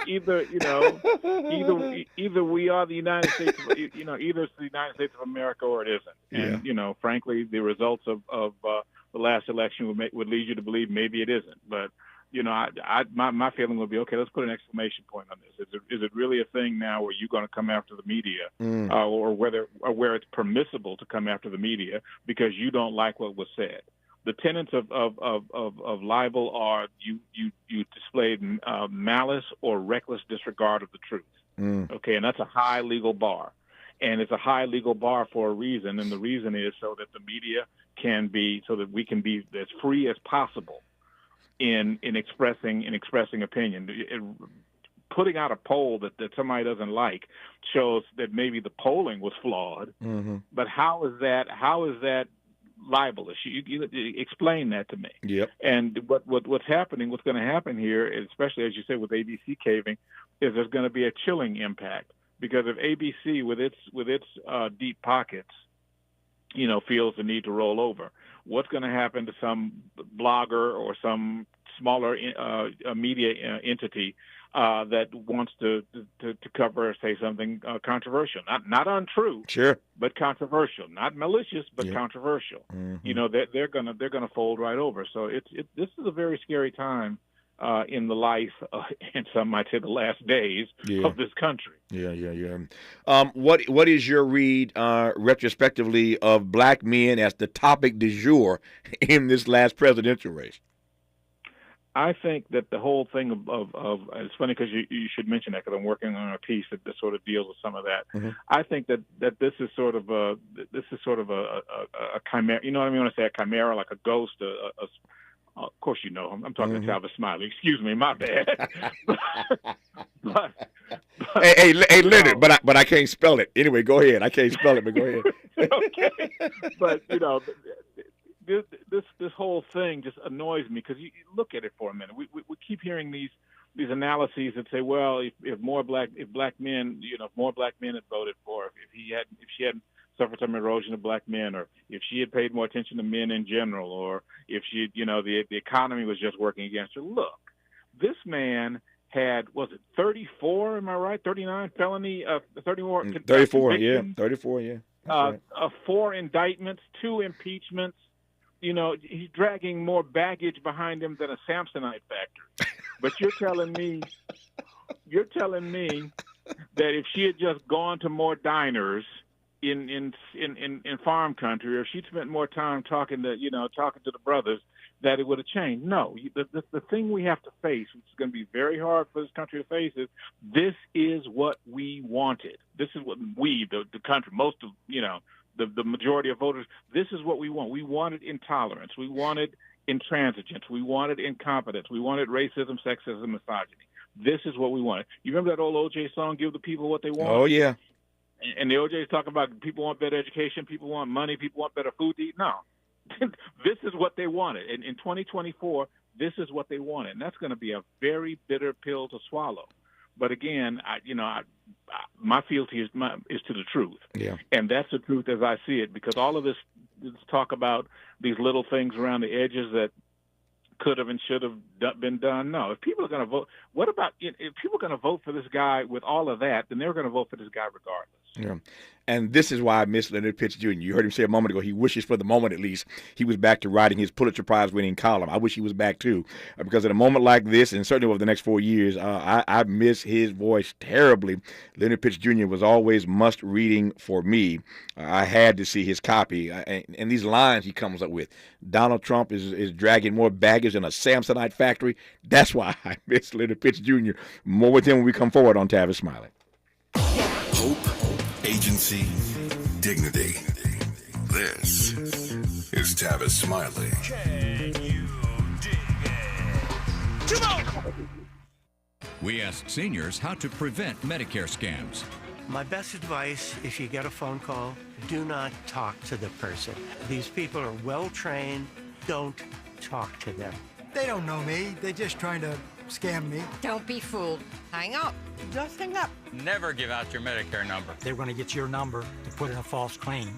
either we are the United States, either it's the United States of America or it isn't. And frankly, the results of the last election would lead you to believe maybe it isn't. But my feeling would be, okay, let's put an exclamation point on this. Is it really a thing now where you're going to come after the media, or where it's permissible to come after the media because you don't like what was said? The tenets of libel are you displayed malice or reckless disregard of the truth. Okay, and that's a high legal bar. And it's a high legal bar for a reason, and the reason is so that the media so that we can be as free as possible in expressing opinion. Putting out a poll that somebody doesn't like shows that maybe the polling was flawed. But how is that libelous? You explain that to me. Yep. And what's going to happen here, especially as you say with ABC caving, is there's going to be a chilling impact, because if ABC with its deep pockets, feels the need to roll over, what's going to happen to some blogger or some smaller media entity that wants to cover or say something controversial, not untrue, sure, but controversial, not malicious, but controversial? They're gonna fold right over. So this is a very scary time in the life, and some might say the last days of this country. What is your read retrospectively of black men as the topic du jour in this last presidential race? I think that the whole thing of it's funny because you should mention that, because I'm working on a piece that sort of deals with some of that. I think that this is sort of a chimera. You know what I mean when I say a chimera, like a ghost, of course, I'm talking to Tavis Smiley. Excuse me, my bad. but hey, Leonard, but I can't spell it. Anyway, go ahead. I can't spell it, but go ahead. Okay, but this whole thing just annoys me, because you look at it for a minute. We keep hearing these analyses that say, well, if more black men had voted for, if she hadn't suffered some erosion of black men, or if she had paid more attention to men in general, or if she, the economy was just working against her. Look, this man had, was it 34? Am I right? 39 felony, 34. 34, yeah, 34, yeah. Right. 4 indictments, 2 impeachments. You know, he's dragging more baggage behind him than a Samsonite factory. But you're telling me that if she had just gone to more diners in farm country, or if she'd spent more time talking to the brothers, that it would have changed. No, the thing we have to face, which is going to be very hard for this country to face, is this is what we wanted. This is what we, the country, most of, the majority of voters, this is what we want. We wanted intolerance. We wanted intransigence. We wanted incompetence. We wanted racism, sexism, misogyny. This is what we wanted. You remember that old O.J. song, Give the People What They Want? Oh, yeah. And the O.J. is talking about people want better education, people want money, people want better food to eat. No. This is what they wanted. And in 2024, this is what they wanted. And that's going to be a very bitter pill to swallow. But again, my fealty is to the truth. Yeah. And that's the truth as I see it, because all of this talk about these little things around the edges that could have and should have been done. No, if people are going to vote, if people are going to vote for this guy with all of that, then they're going to vote for this guy regardless. Yeah. And this is why I miss Leonard Pitts Jr. You heard him say a moment ago, he wishes for the moment at least he was back to writing his Pulitzer Prize winning column. I wish he was back too, because at a moment like this, and certainly over the next 4 years, I miss his voice terribly. Leonard Pitts Jr. was always must reading for me. I had to see his copy. And these lines he comes up with, Donald Trump is dragging more baggage than a Samsonite factory. That's why I miss Leonard Pitts Jr. More with him when we come forward on Tavis Smiley. Hope, agency, dignity. This is Tavis Smiley. Can you dig it? Come on! We asked seniors how to prevent Medicare scams. My best advice, if you get a phone call, do not talk to the person. These people are well trained. Don't talk to them. They don't know me. They're just trying to scam me. Don't be fooled. Hang up. Just hang up. Never give out your Medicare number. They're going to get your number to put in a false claim.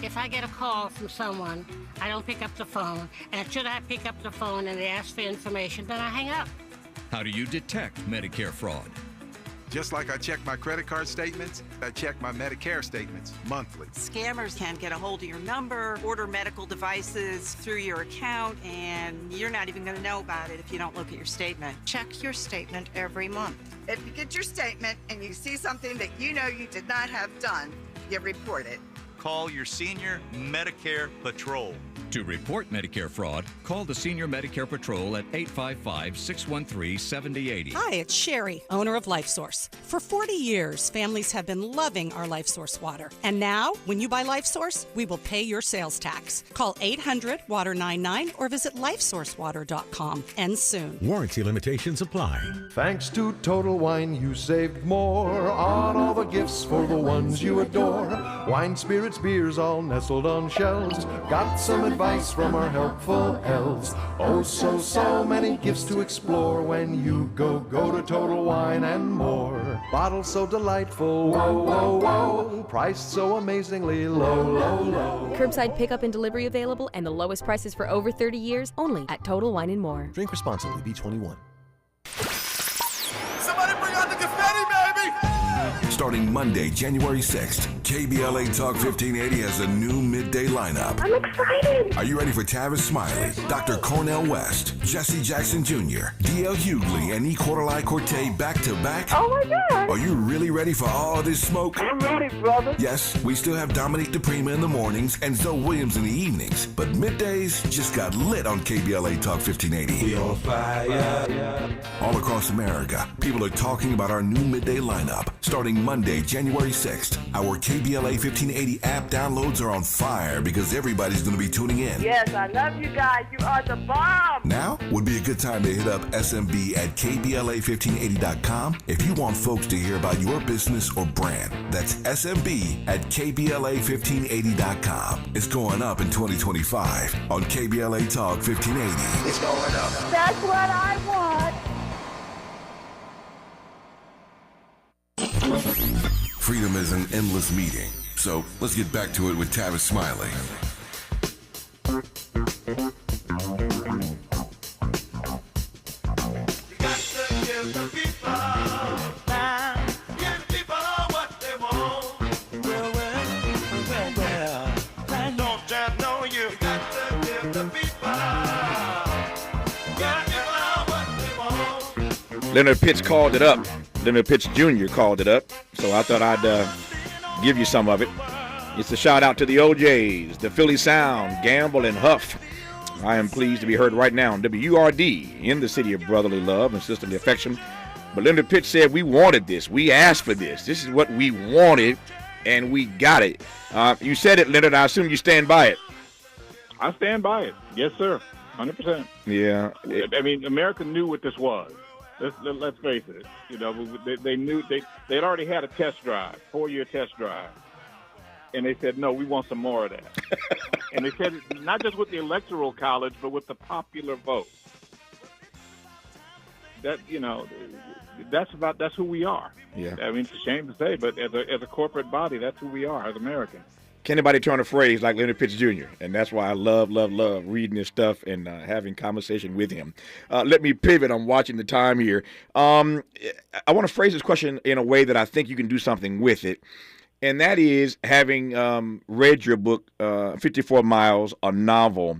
If I get a call from someone, I don't pick up the phone, and should I pick up the phone and they ask for information, then I hang up. How do you detect Medicare fraud? Just like I check my credit card statements, I check my Medicare statements monthly. Scammers can get a hold of your number, order medical devices through your account, and you're not even going to know about it if you don't look at your statement. Check your statement every month. If you get your statement and you see something that you know you did not have done, you report it. Call your Senior Medicare Patrol. To report Medicare fraud, call the Senior Medicare Patrol at 855-613-7080. Hi, it's Sherry, owner of LifeSource. For 40 years, families have been loving our LifeSource water. And now, when you buy LifeSource, we will pay your sales tax. Call 800-WATER-99 or visit lifesourcewater.com. Ends soon. Warranty limitations apply. Thanks to Total Wine, you saved more on all the gifts for the ones you adore. Wine, spirits, beers, all nestled on shelves. Got some advice from our helpful elves. Oh, so many gifts to explore when you go to Total Wine and more. Bottles so delightful, whoa. Priced so amazingly low. Curbside pickup and delivery available, and the lowest prices for over 30 years only at Total Wine & More. Drink responsibly. B21. Somebody bring out the confetti, baby! Starting Monday, January 6th, KBLA Talk 1580 has a new midday lineup. I'm excited. Are you ready for Tavis Smiley, Dr. Cornell West, Jesse Jackson Jr., D.L. Hughley, and E. Quarterly Corte back-to-back? Oh, my God. Are you really ready for all this smoke? I'm ready, brother. Yes, we still have Dominique DePrima in the mornings and Zoe Williams in the evenings, but middays just got lit on KBLA Talk 1580. We on fire. All across America, people are talking about our new midday lineup. Starting Monday, January 6th, our KBLA 1580 app downloads are on fire because everybody's going to be tuning in. Yes, I love you guys. You are the bomb. Now would be a good time to hit up SMB at KBLA1580.com if you want folks to hear about your business or brand. That's SMB at KBLA1580.com. It's going up in 2025 on KBLA Talk 1580. It's going up. That's what I want. Freedom is an endless meeting. So let's get back to it with Tavis Smiley. You got to give the Leonard Pitts called it up. Leonard Pitts Jr. called it up. So I thought I'd give you some of it. It's a shout out to the OJs, the Philly Sound, Gamble, and Huff. I am pleased to be heard right now on WURD in the city of brotherly love and sisterly affection. But Leonard Pitts said we wanted this. We asked for this. This is what we wanted, and we got it. You said it, Leonard. I assume you stand by it. I stand by it. Yes, sir. 100%. Yeah. I mean, America knew what this was. Let's face it. You know, they knew they'd already had a test drive, 4-year test drive. And they said, no, we want some more of that. And they said it not just with the Electoral College, but with the popular vote. That, you know, that's who we are. Yeah. I mean, it's a shame to say, but as a corporate body, that's who we are as Americans. Can anybody turn a phrase like Leonard Pitts Jr.? And that's why I love reading his stuff and having conversation with him. Let me pivot. I'm watching the time here. I want to phrase this question in a way that I think you can do something with it. And that is, having read your book, 54 Miles, a novel,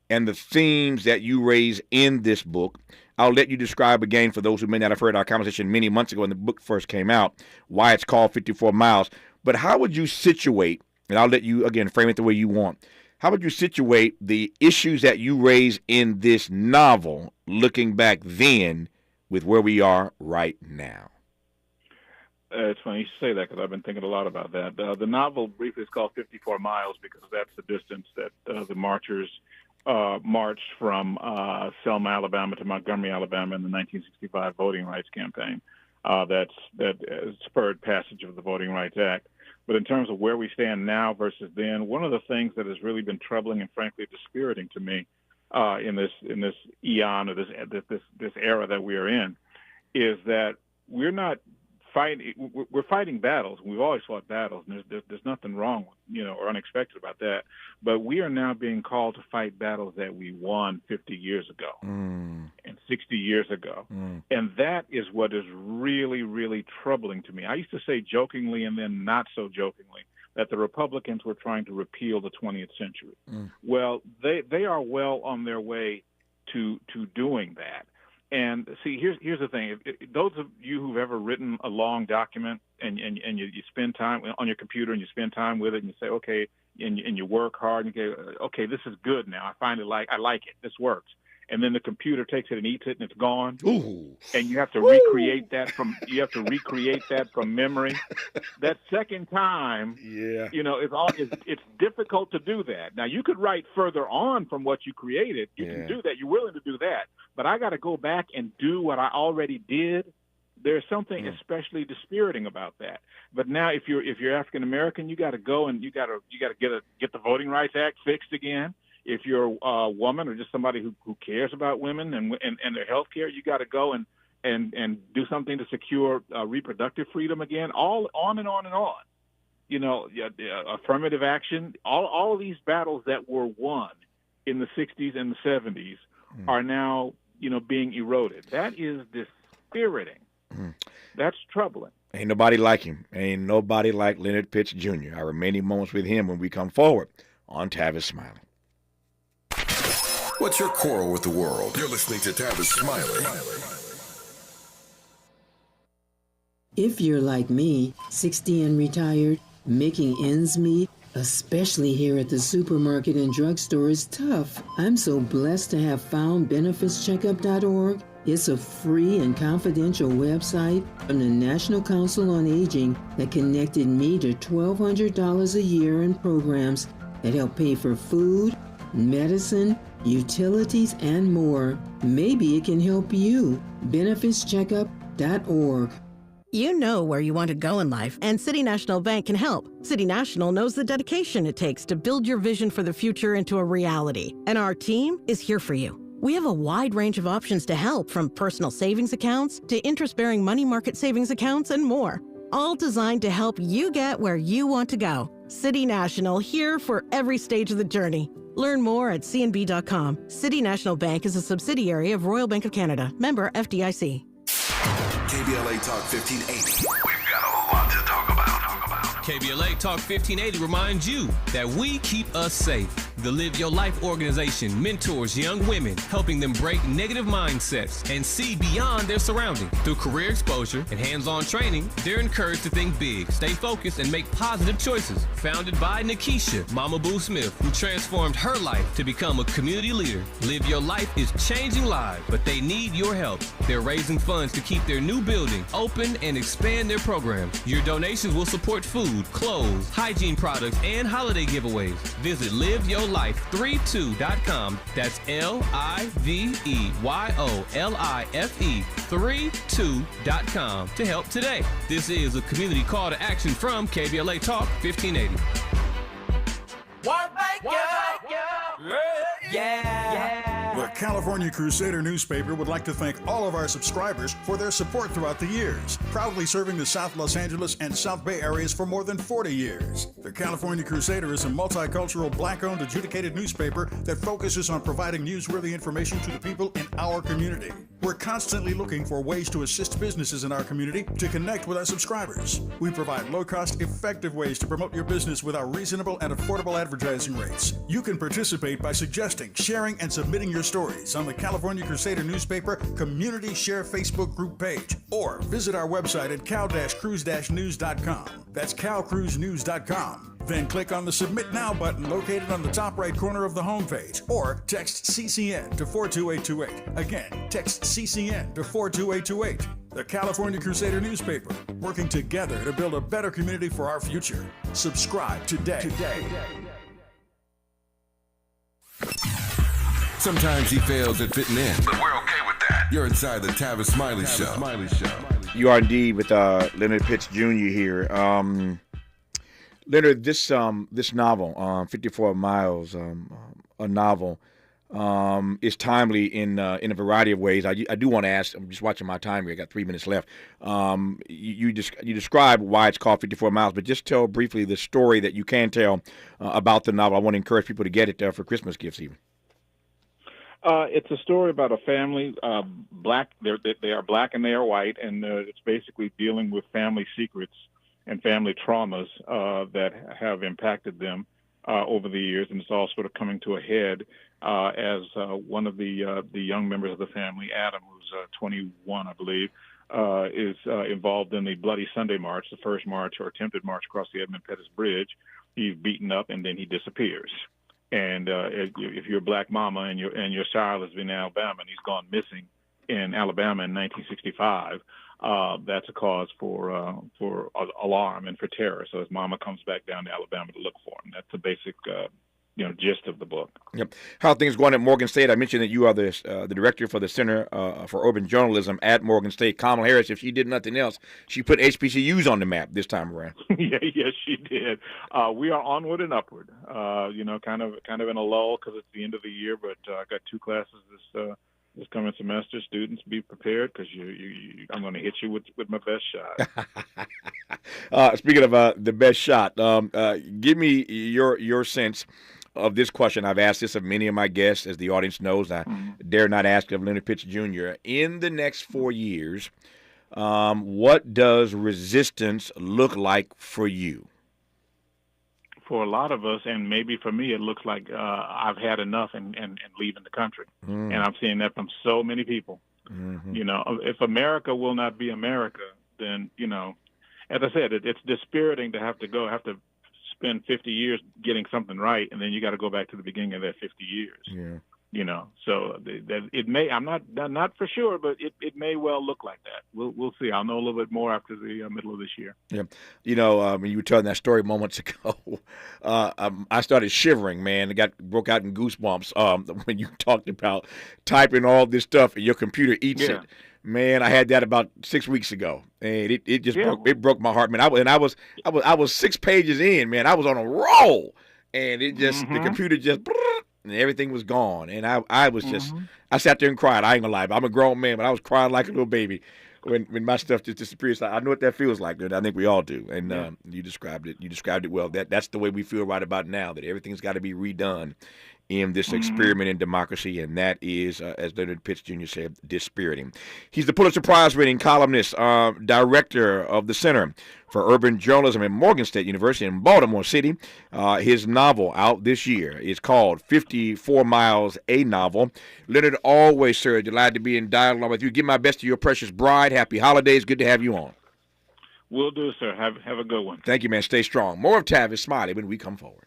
and the themes that you raise in this book, I'll let you describe again, for those who may not have heard our conversation many months ago when the book first came out, why it's called 54 Miles. But how would you situate, and I'll let you, again, frame it the way you want, how would you situate the issues that you raise in this novel, looking back then with where we are right now? It's funny you say that because I've been thinking a lot about that. The novel briefly is called 54 Miles because that's the distance that the marchers marched from Selma, Alabama to Montgomery, Alabama in the 1965 Voting Rights Campaign. That spurred passage of the Voting Rights Act. But in terms of where we stand now versus then, one of the things that has really been troubling and frankly dispiriting to me in this eon or this era that we are in is that we're not we're fighting battles. We've always fought battles, and there's nothing wrong, or unexpected about that. But we are now being called to fight battles that we won 50 years ago and 60 years ago. And that is what is really, really troubling to me. I used to say jokingly and then not so jokingly that the Republicans were trying to repeal the 20th century. Well, they are well on their way to doing that. And see, here's the thing. Those of you who've ever written a long document and you spend time on your computer and you spend time with it and you say, okay, and you work hard and you go, okay, this is good now. I like it. This works. And then the computer takes it and eats it and it's gone. Ooh. And you have to recreate that from memory. That second time, it's difficult to do that. Now you could write further on from what you created. You can do that. You're willing to do that. But I got to go back and do what I already did. There's something especially dispiriting about that. But now, if you're African American, you got to go and you got to get the Voting Rights Act fixed again. If you're a woman or just somebody who cares about women and their health care, you got to go and do something to secure reproductive freedom again. All on and on and on. Affirmative action. All of these battles that were won in the 60s and the 70s are now being eroded. That is dispiriting. That's troubling. Ain't nobody like him. Ain't nobody like Leonard Pitts Jr. Our remaining moments with him when we come forward on Tavis Smiley. What's your quarrel with the world? You're listening to Tavis Smiley. If you're like me, 60 and retired, making ends meet, especially here at the supermarket and drugstore, is tough. I'm so blessed to have found benefitscheckup.org. It's a free and confidential website from the National Council on Aging that connected me to $1,200 a year in programs that help pay for food, medicine, utilities, and more. Maybe it can help you. benefitscheckup.org. You know where you want to go in life, and City National Bank can help. City National knows the dedication it takes to build your vision for the future into a reality, and our team is here for you. We have a wide range of options to help, from personal savings accounts to interest-bearing money market savings accounts and more, all designed to help you get where you want to go. City National, here for every stage of the journey. Learn more at cnb.com. City National Bank is a subsidiary of Royal Bank of Canada, member FDIC. KBLA Talk 1580. We've got a lot to talk about. KBLA Talk 1580 reminds you that we keep us safe. The Live Your Life organization mentors young women, helping them break negative mindsets and see beyond their surroundings. Through career exposure and hands-on training, they're encouraged to think big, stay focused, and make positive choices. Founded by Nikisha Mama Boo Smith, who transformed her life to become a community leader. Live Your Life is changing lives, but they need your help. They're raising funds to keep their new building open and expand their programs. Your donations will support food, clothes, hygiene products, and holiday giveaways. Visit liveyourlife32.com. That's LIVEYOLIFE32.com to help today. This is a community call to action from KBLA Talk 1580. The California Crusader newspaper would like to thank all of our subscribers for their support throughout the years, proudly serving the South Los Angeles and South Bay areas for more than 40 years. The California Crusader is a multicultural, black-owned, adjudicated newspaper that focuses on providing newsworthy information to the people in our community. We're constantly looking for ways to assist businesses in our community to connect with our subscribers. We provide low-cost, effective ways to promote your business with our reasonable and affordable advertising rates. You can participate by suggesting, sharing, and submitting your stories on the California Crusader newspaper Community Share Facebook group page, or visit our website at cal-cruise-news.com. That's calcruisenews.com. Then click on the Submit Now button located on the top right corner of the homepage, or text CCN to 42828. Again, text CCN to 42828. The California Crusader newspaper, working together to build a better community for our future. Subscribe today. Sometimes he fails at fitting in, but we're okay with that. You're inside the Tavis Smiley Show. You are indeed with Leonard Pitts Jr. here. Leonard, this novel, 54 Miles, a novel, is timely in a variety of ways. I do want to ask. I'm just watching my time here. I got 3 minutes left. You describe why it's called 54 Miles, but just tell briefly the story that you can tell about the novel. I want to encourage people to get it for Christmas gifts, even. It's a story about a family, black. They are black and they are white, and it's basically dealing with family secrets and family traumas that have impacted them over the years, and it's all sort of coming to a head as one of the young members of the family, Adam, who's 21, I believe, is involved in the Bloody Sunday March, the first march or attempted march across the Edmund Pettus Bridge. He's beaten up, and then he disappears. And if you're a black mama and your child has been in Alabama and he's gone missing in Alabama in 1965, that's a cause for alarm and for terror. So his mama comes back down to Alabama to look for him. That's the basic gist of the book. Yep. How are things going at Morgan State? I mentioned that you are the director for the Center for Urban Journalism at Morgan State. Kamala Harris, if she did nothing else, she put HBCUs on the map this time around. Yes, she did. We are onward and upward. Kind of in a lull because it's the end of the year, but I got 2 classes this coming semester. Students, be prepared because I'm going to hit you with my best shot. Speaking of the best shot, give me your sense of this question. I've asked this of many of my guests, as the audience knows. I dare not ask of Leonard Pitts Jr. In the next 4 years, what does resistance look like for you? For a lot of us, and maybe for me, it looks like I've had enough and leaving the country. And I'm seeing that from so many people. If America will not be America, then, as I said, it's dispiriting to have to spend 50 years getting something right, and then you got to go back to the beginning of that 50 years. Yeah. So that it may. I'm not for sure, but it may well look like that. We'll see. I'll know a little bit more after the middle of this year. Yeah. When you were telling that story moments ago, I started shivering, man. It broke out in goosebumps when you talked about typing all this stuff and your computer eats it. Man, I had that about 6 weeks ago, and it just broke my heart, man. I was 6 pages in, man. I was on a roll, and it just the computer just. And everything was gone, and I was just I sat there and cried. I ain't gonna lie, I'm a grown man, but I was crying like a little baby when my stuff just disappears. I know what that feels like, dude. I think we all do, and you described it well. That's the way we feel right about now. That everything's got to be redone, in this experiment in democracy, and that is, as Leonard Pitts Jr. said, dispiriting. He's the Pulitzer Prize-winning columnist, director of the Center for Urban Journalism at Morgan State University in Baltimore City. His novel out this year is called 54 Miles, a Novel. Leonard, always, sir, delighted to be in dialogue with you. Give my best to your precious bride. Happy holidays. Good to have you on. Will do, sir. Have a good one. Thank you, man. Stay strong. More of Tavis Smiley when we come forward.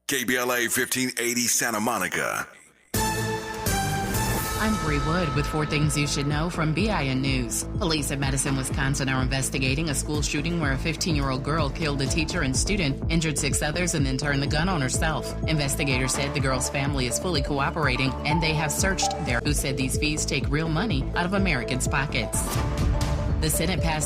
KBLA 1580 Santa Monica. I'm Bree Wood with 4 things you should know from BIN News. Police in Madison, Wisconsin are investigating a school shooting where a 15-year-old girl killed a teacher and student, injured 6 others, and then turned the gun on herself. Investigators said the girl's family is fully cooperating, and they have searched their who said these fees take real money out of Americans' pockets. The Senate passed